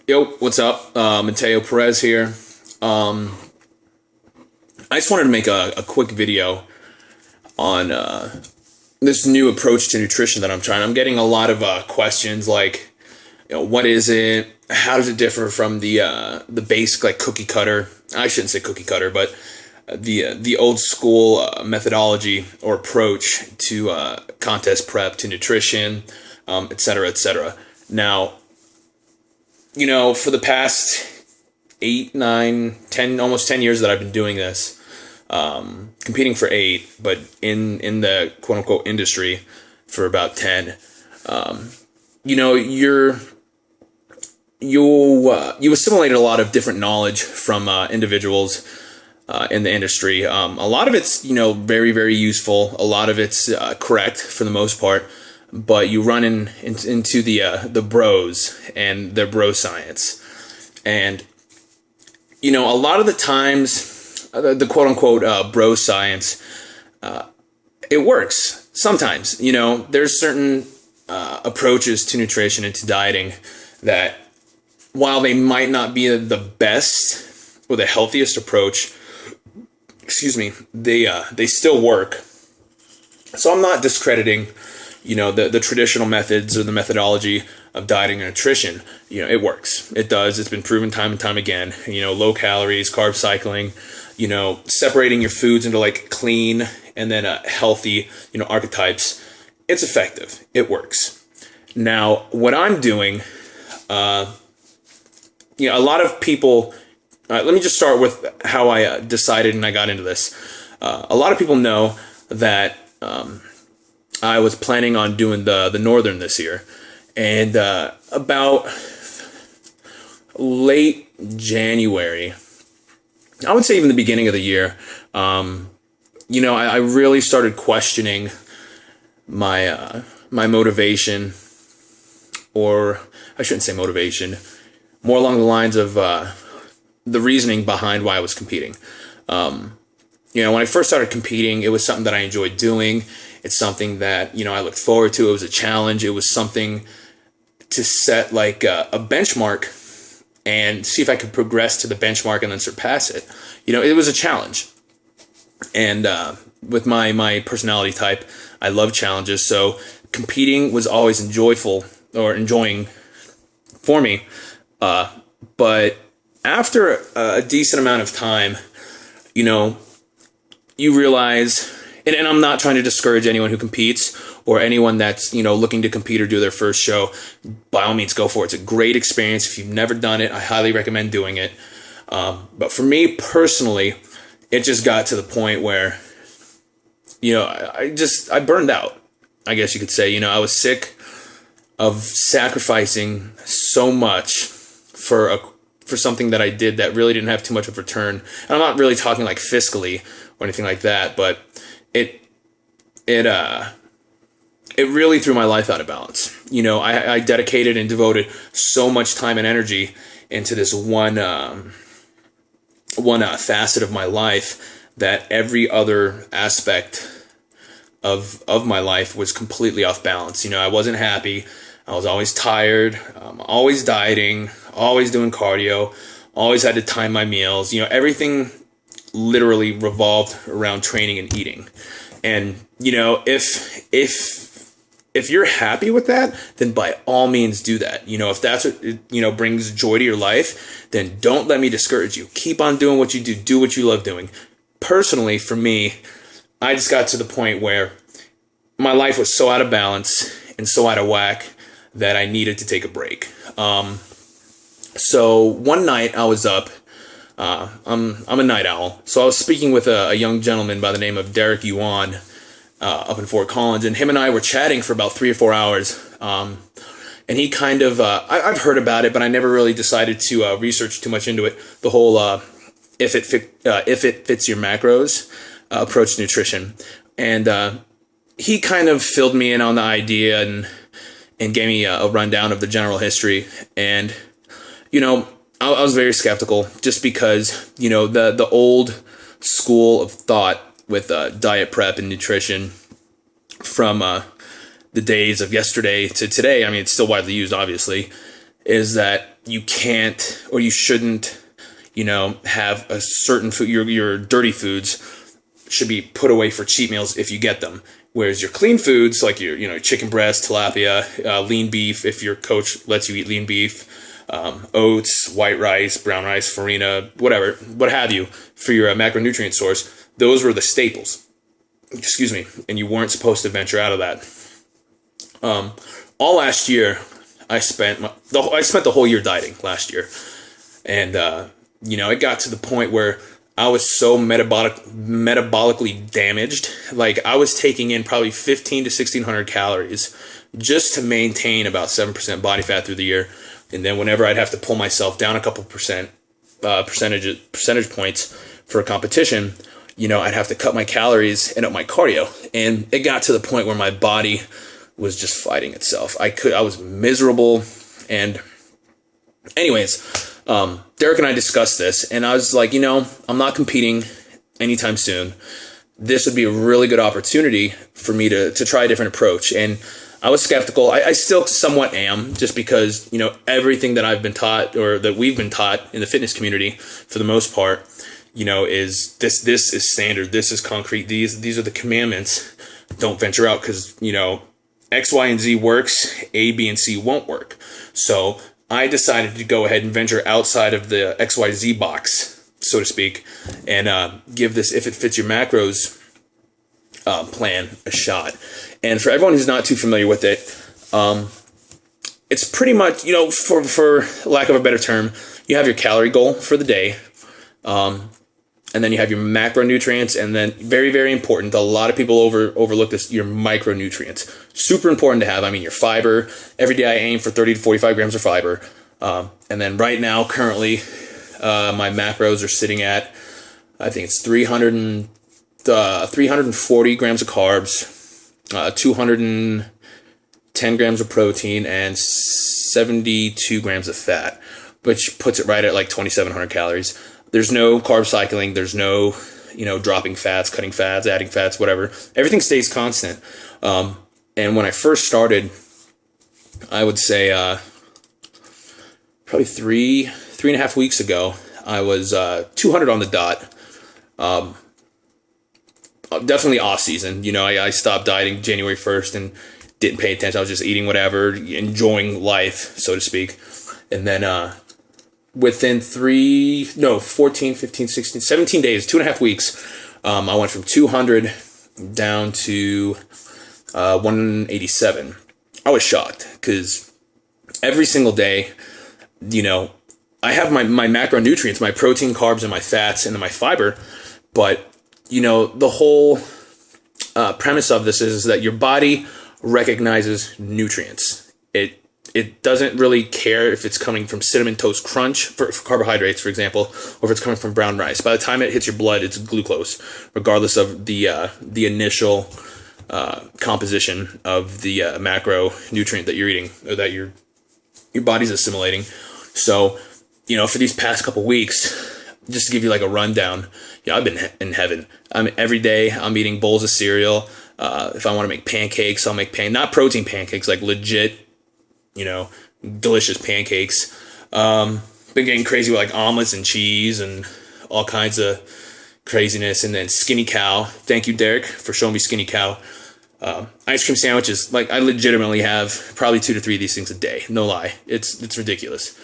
Yo, what's up? Mateo Perez here. Um, I just wanted to make a quick video on this new approach to nutrition that I'm trying. I'm getting a lot of questions like, what is it? How does it differ from the basic like cookie cutter? I shouldn't say cookie cutter, but the old school methodology or approach to contest prep to nutrition, et cetera, et cetera. Now, for the past 8, 9, 10, almost 10 years that I've been doing this, competing for 8, but in the quote unquote industry for about 10, you assimilate a lot of different knowledge from individuals in the industry. A lot of it's very, very useful. A lot of it's correct for the most part. But you run into the bros and their bro science, and a lot of the times the quote unquote bro science it works sometimes. There's certain approaches to nutrition and to dieting that, while they might not be the best or the healthiest approach, they still work. So I'm not discrediting the traditional methods or the methodology of dieting and nutrition. It works. It does. It's been proven time and time again. Low calories, carb cycling, separating your foods into like clean and then healthy, archetypes. It's effective. It works. Now, what I'm doing, a lot of people, let me just start with how I decided and I got into this. A lot of people know that, I was planning on doing the Northern this year, and about late January, I would say even the beginning of the year, I really started questioning my motivation, or I shouldn't say motivation, more along the lines of the reasoning behind why I was competing. When I first started competing, it was something that I enjoyed doing. It's something that, I looked forward to. It was a challenge. It was something to set like a benchmark and see if I could progress to the benchmark and then surpass it. It was a challenge. And with my personality type, I love challenges. So competing was always enjoying for me. But after a decent amount of time, you realize, and I'm not trying to discourage anyone who competes or anyone that's, looking to compete or do their first show. By all means, go for it. It's a great experience. If you've never done it, I highly recommend doing it. But for me personally, it just got to the point where, I burned out, I guess you could say. I was sick of sacrificing so much for something that I did that really didn't have too much of a return. And I'm not really talking like fiscally or anything like that, but it really threw my life out of balance. I dedicated and devoted so much time and energy into this one facet of my life that every other aspect of my life was completely off balance. I wasn't happy. I was always tired, always dieting, always doing cardio, always had to time my meals. Everything literally revolved around training and eating. And, if you're happy with that, then by all means do that. If that's what, brings joy to your life, then don't let me discourage you. Keep on doing what you do. Do what you love doing. Personally, for me, I just got to the point where my life was so out of balance and so out of whack that I needed to take a break. So one night I was up. I'm a night owl. So I was speaking with a young gentleman by the name of Derek Yuan up in Fort Collins, and him and I were chatting for about 3 or 4 hours. And he kind of, I've heard about it, but I never really decided to research too much into it. The whole if it fits your macros approach to nutrition. And he kind of filled me in on the idea and gave me a rundown of the general history. And, I was very skeptical just because, the old school of thought with diet prep and nutrition from the days of yesterday to today. I mean, it's still widely used, obviously. is that you can't or you shouldn't, have a certain food. Your dirty foods should be put away for cheat meals if you get them. Whereas your clean foods, like your chicken breast, tilapia, lean beef, if your coach lets you eat lean beef, oats, white rice, brown rice, farina, whatever, what have you, for your macronutrient source, those were the staples. Excuse me. And you weren't supposed to venture out of that. All last year, I spent the whole year dieting last year. And, it got to the point where I was so metabolically damaged. Like, I was taking in probably 15 to 1,600 calories just to maintain about 7% body fat through the year. And then whenever I'd have to pull myself down a couple percentage points for a competition, I'd have to cut my calories and up my cardio. And it got to the point where my body was just fighting itself. I was miserable. And anyways, Derek and I discussed this, and I was like, I'm not competing anytime soon. This would be a really good opportunity for me to try a different approach. And I was skeptical. I still somewhat am, just because, everything that I've been taught, or that we've been taught in the fitness community for the most part, is this is standard. This is concrete. These are the commandments. Don't venture out because, X, Y, and Z works. A, B, and C won't work. So I decided to go ahead and venture outside of the XYZ box, so to speak, and give this If It Fits Your Macros plan a shot. And for everyone who's not too familiar with it, it's pretty much, for lack of a better term, you have your calorie goal for the day, and then you have your macronutrients, and then very, very important, a lot of people overlook this, your micronutrients. Super important to have. Your fiber. Every day I aim for 30 to 45 grams of fiber. And then right now, currently, my macros are sitting at, I think it's 340 grams of carbs, 210 grams of protein, and 72 grams of fat, which puts it right at like 2,700 calories. There's no carb cycling. There's no, dropping fats, cutting fats, adding fats, whatever. Everything stays constant. And when I first started, I would say probably three and a half weeks ago, I was 200 on the dot. Definitely off season. I stopped dieting January 1st and didn't pay attention. I was just eating whatever, enjoying life, so to speak. And then within 14, 15, 16, 17 days, 2.5 weeks, I went from 200 down to 187. I was shocked because every single day, I have my macronutrients, my protein, carbs, and my fats, and then my fiber. But, the whole premise of this is that your body recognizes nutrients. It doesn't really care if it's coming from Cinnamon Toast Crunch for carbohydrates, for example, or if it's coming from brown rice. By the time it hits your blood, it's glucose, regardless of the initial composition of the macronutrient that you're eating, or that your body's assimilating. So, for these past couple weeks, just to give you like a rundown, I've been in heaven. Every day I'm eating bowls of cereal. If I want to make pancakes, I'll make not protein pancakes, like legit, delicious pancakes. Been getting crazy with like omelets and cheese and all kinds of craziness. And then Skinny Cow. Thank you, Derek, for showing me Skinny Cow. Ice cream sandwiches. Like, I legitimately have probably 2 to 3 of these things a day. No lie. It's ridiculous.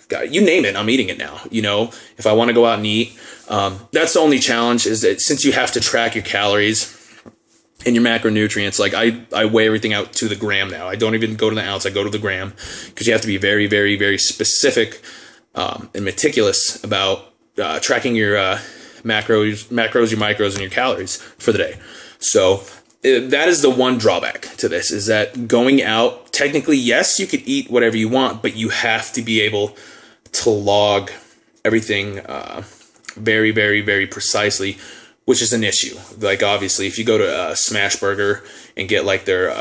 God, you name it, I'm eating it now. If I want to go out and eat, that's the only challenge, is that since you have to track your calories and your macronutrients, like I weigh everything out to the gram now. I don't even go to the ounce, I go to the gram, because you have to be very, very, very specific and meticulous about tracking your macros, your micros, and your calories for the day. So that is the one drawback to this, is that going out, technically, yes, you could eat whatever you want, but you have to be able to log everything very, very, very precisely, which is an issue. Like, obviously, if you go to Smash Burger and get like their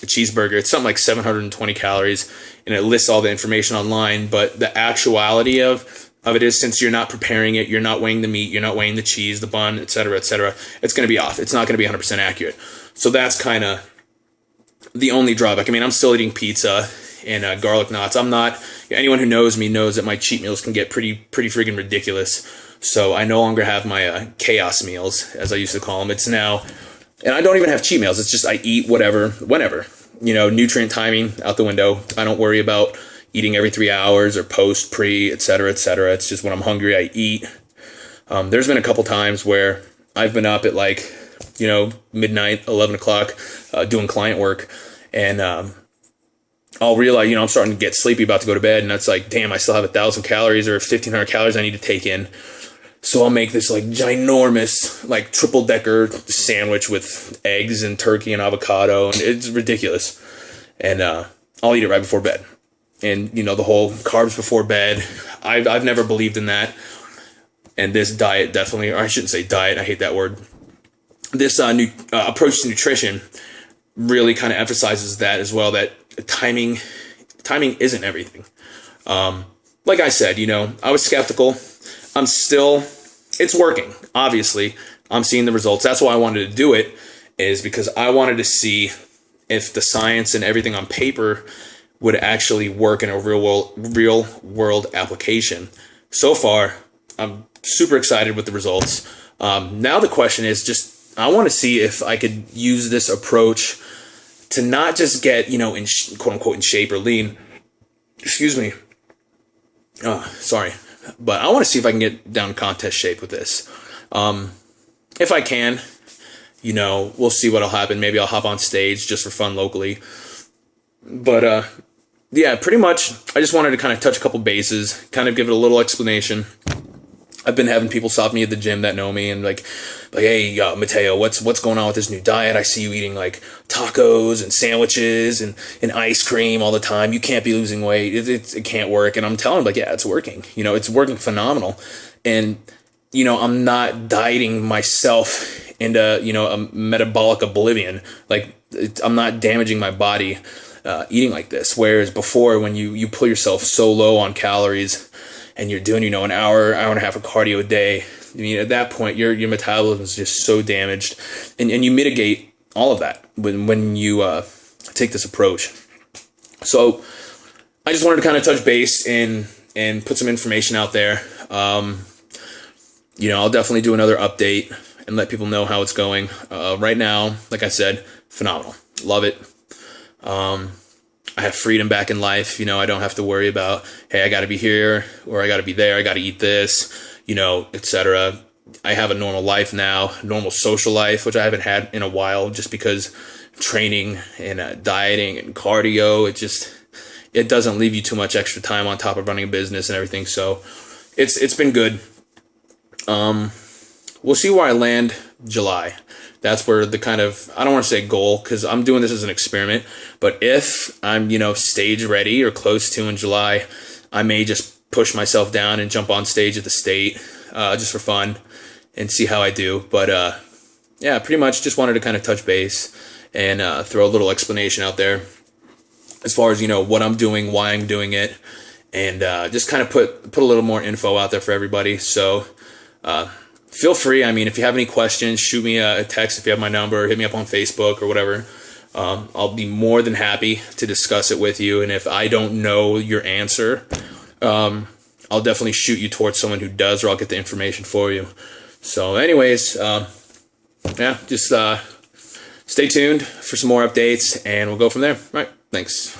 cheeseburger, it's something like 720 calories, and it lists all the information online, but the actuality of it is, since you're not preparing it, you're not weighing the meat, you're not weighing the cheese, the bun, etc., it's going to be off. It's not going to be 100% accurate. So that's kind of the only drawback. I mean, I'm still eating pizza and garlic knots. I'm not. Anyone who knows me knows that my cheat meals can get pretty freaking ridiculous. So I no longer have my chaos meals, as I used to call them. It's now, and I don't even have cheat meals. It's just I eat whatever, whenever. Nutrient timing out the window. I don't worry about eating every 3 hours or post, pre, etc., etc. It's just when I'm hungry, I eat. There's been a couple times where I've been up at like, midnight, 11 o'clock, doing client work, and I'll realize, I'm starting to get sleepy, about to go to bed, and that's like, damn, I still have 1,000 calories or 1,500 calories I need to take in. So I'll make this like ginormous, like triple-decker sandwich with eggs and turkey and avocado, and it's ridiculous. And I'll eat it right before bed. And, the whole carbs before bed, I've never believed in that. And this diet definitely, or I shouldn't say diet, I hate that word. This new approach to nutrition really kind of emphasizes that as well, that timing isn't everything. Like I said, I was skeptical. It's working. Obviously, I'm seeing the results. That's why I wanted to do it, is because I wanted to see if the science and everything on paper would actually work in a real world application. So far, I'm super excited with the results. Now the question is just, I want to see if I could use this approach to not just get, in quote unquote in shape or lean. Excuse me. Sorry. But I want to see if I can get down contest shape with this. If I can, we'll see what'll happen. Maybe I'll hop on stage just for fun locally. But yeah, pretty much, I just wanted to kind of touch a couple bases, kind of give it a little explanation. I've been having people stop me at the gym that know me and like, hey, Mateo, what's going on with this new diet? I see you eating like tacos and sandwiches and ice cream all the time. You can't be losing weight. It can't work. And I'm telling them, like, yeah, it's working. It's working phenomenal. And, I'm not dieting myself into, a metabolic oblivion. Like, I'm not damaging my body eating like this. Whereas before, when you pull yourself so low on calories and you're doing, an hour and a half of cardio a day, at that point, your metabolism is just so damaged, and you mitigate all of that when you take this approach. So I just wanted to kind of touch base and put some information out there. I'll definitely do another update and let people know how it's going. Right now, like I said, phenomenal. Love it. I have freedom back in life. I don't have to worry about, hey, I got to be here or I got to be there. I got to eat this, etc. I have a normal life now, normal social life, which I haven't had in a while, just because training and dieting and cardio, it doesn't leave you too much extra time on top of running a business and everything. So it's been good. We'll see where I land July. That's where the kind of, I don't want to say goal, because I'm doing this as an experiment, but if I'm, stage ready or close to in July, I may just push myself down and jump on stage at the state, just for fun and see how I do. But, yeah, pretty much just wanted to kind of touch base and throw a little explanation out there as far as, what I'm doing, why I'm doing it, and just kind of put a little more info out there for everybody. So, feel free. I mean, if you have any questions, shoot me a text if you have my number, hit me up on Facebook or whatever. I'll be more than happy to discuss it with you. And if I don't know your answer, I'll definitely shoot you towards someone who does, or I'll get the information for you. So anyways, yeah, just stay tuned for some more updates and we'll go from there. All right. Thanks.